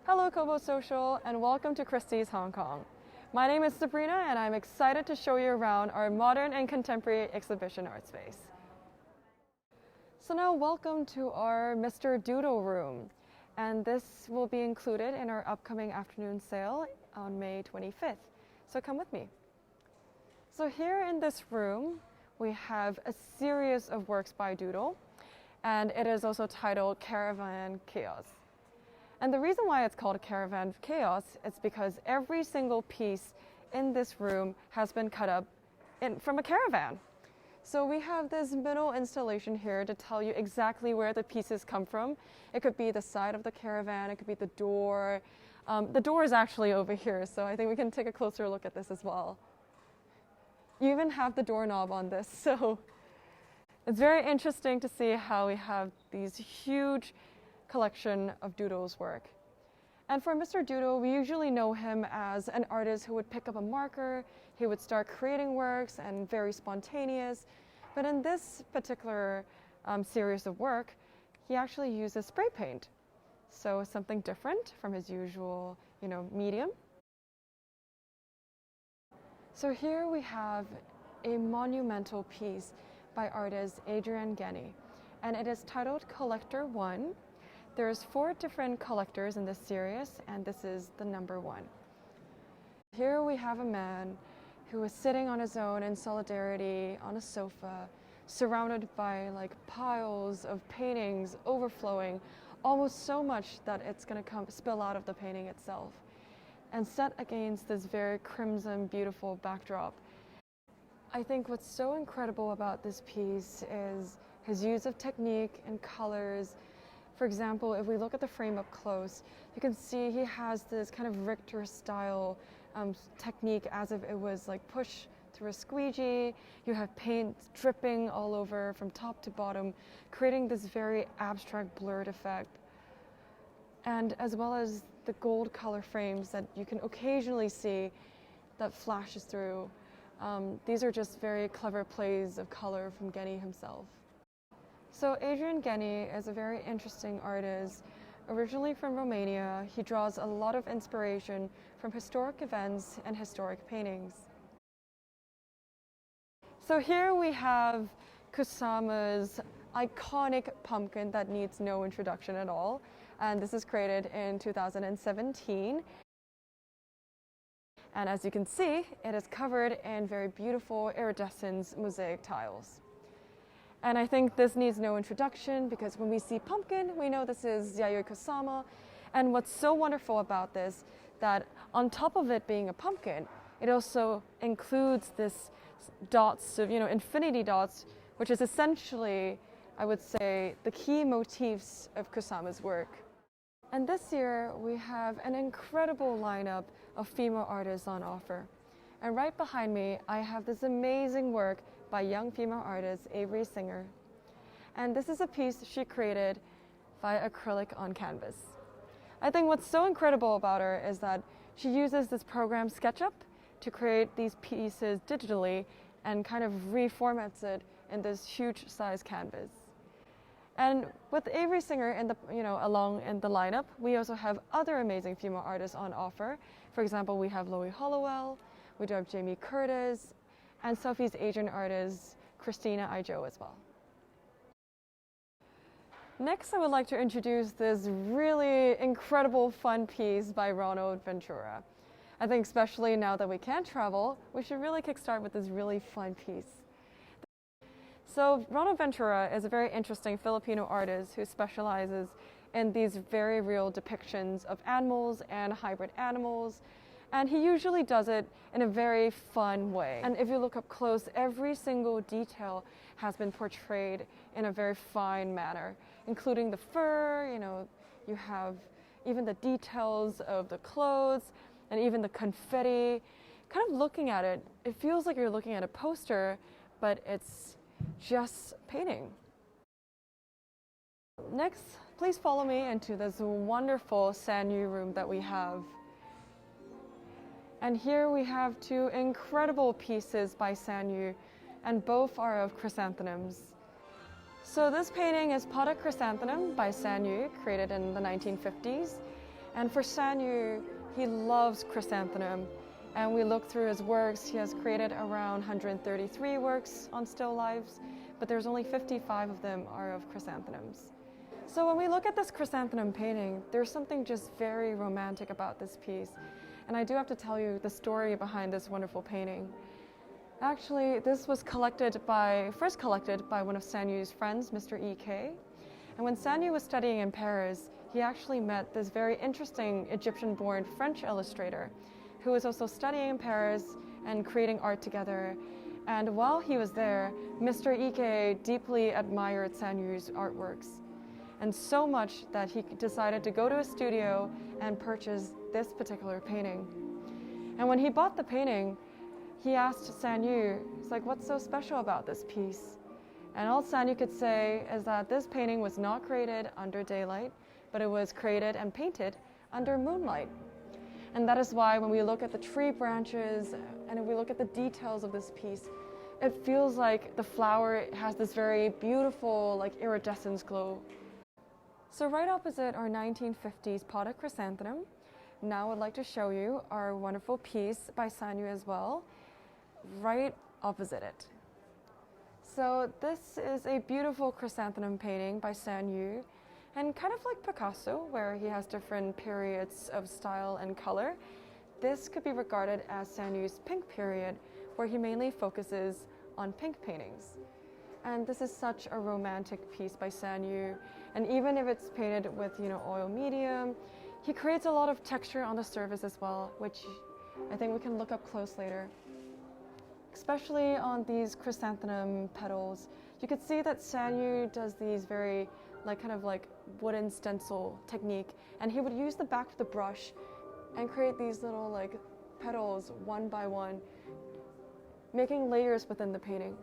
Hello Kobo Social and welcome to Christie's Hong Kong. My name is Sabrina and I'm excited to show you around our modern and contemporary exhibition art space. So now welcome to our Mr. Doodle room, and this will be included in our upcoming afternoon sale on May 25th. So come with me. So here in this room we have a series of works by Doodle, and it is also titled Caravan Chaos. And the reason why it's called Caravan Chaos is because every single piece in this room has been cut up from a caravan. So we have this middle installation here to tell you exactly where the pieces come from. It could be the side of the caravan, it could be the door. The door is actually over here, so I think we can take a closer look at this as well. You even have the doorknob on this, so it's very interesting to see how we have these huge collection of Doodle's work. And for Mr. Doodle, we usually know him as an artist who would pick up a marker, he would start creating works and very spontaneous. But in this particular series of work, he actually uses spray paint. So something different from his usual, medium. So here we have a monumental piece by artist Adrian Genny, and it is titled Collector 1. There's 4 different collectors in this series, and this is the number 1. Here we have a man who is sitting on his own in solidarity on a sofa, surrounded by piles of paintings overflowing, almost so much that it's going to spill out of the painting itself, and set against this very crimson, beautiful backdrop. I think what's so incredible about this piece is his use of technique and colors. For example, if we look at the frame up close, you can see he has this kind of Richter style technique, as if it was pushed through a squeegee. You have paint dripping all over from top to bottom, creating this very abstract blurred effect. And as well as the gold color frames that you can occasionally see that flashes through. These are just very clever plays of color from Genny himself. So Adrian Genny is a very interesting artist. Originally from Romania, he draws a lot of inspiration from historic events and historic paintings. So here we have Kusama's iconic pumpkin that needs no introduction at all. And this is created in 2017. And as you can see, it is covered in very beautiful iridescent mosaic tiles. And I think this needs no introduction because when we see pumpkin, we know this is Yayo Kusama. And what's so wonderful about this, that on top of it being a pumpkin, it also includes this dots of, infinity dots, which is essentially, I would say, the key motifs of Kusama's work. And this year, we have an incredible lineup of female artists on offer. And right behind me, I have this amazing work by young female artist Avery Singer. And this is a piece she created via acrylic on canvas. I think what's so incredible about her is that she uses this program SketchUp to create these pieces digitally and kind of reformats it in this huge size canvas. And with Avery Singer along in the lineup, we also have other amazing female artists on offer. For example, we have Loie Hollowell, we do have Jamie Curtis, and Southeast Asian artist Christina Ijo as well. Next, I would like to introduce this really incredible fun piece by Ronald Ventura. I think especially now that we can't travel, we should really kickstart with this really fun piece. So Ronald Ventura is a very interesting Filipino artist who specializes in these very real depictions of animals and hybrid animals. And he usually does it in a very fun way. And if you look up close, every single detail has been portrayed in a very fine manner, including the fur, you have even the details of the clothes and even the confetti. Kind of looking at it, it feels like you're looking at a poster, but it's just painting. Next, please follow me into this wonderful Sanyu room that we have. And here we have 2 incredible pieces by Sanyu, and both are of chrysanthemums. So this painting is Potted Chrysanthemum by Sanyu, created in the 1950s. And for Sanyu, he loves chrysanthemum. And we look through his works, he has created around 133 works on still lifes, but there's only 55 of them are of chrysanthemums. So when we look at this chrysanthemum painting, there's something just very romantic about this piece. And I do have to tell you the story behind this wonderful painting. Actually, this was first collected by one of Sanyu's friends, Mr. E.K. And when Sanyu was studying in Paris, he actually met this very interesting Egyptian-born French illustrator who was also studying in Paris and creating art together. And while he was there, Mr. Ike deeply admired Sanyu's artworks, and so much that he decided to go to a studio and purchase this particular painting. And when he bought the painting, he asked Sanyu, he's like, what's so special about this piece? And all Sanyu could say is that this painting was not created under daylight, but it was created and painted under moonlight. And that is why when we look at the tree branches and if we look at the details of this piece, it feels like the flower has this very beautiful, like iridescence glow. So right opposite our 1950s potted chrysanthemum, now I'd like to show you our wonderful piece by Sanyu as well, right opposite it. So this is a beautiful chrysanthemum painting by Sanyu. And kind of like Picasso, where he has different periods of style and color, this could be regarded as Sanyu's pink period, where he mainly focuses on pink paintings. And this is such a romantic piece by Sanyu. And even if it's painted with, oil medium, he creates a lot of texture on the surface as well, which I think we can look up close later. Especially on these chrysanthemum petals, you could see that Sanyu does these very kind of wooden stencil technique, and he would use the back of the brush and create these little petals one by one, making layers within the painting.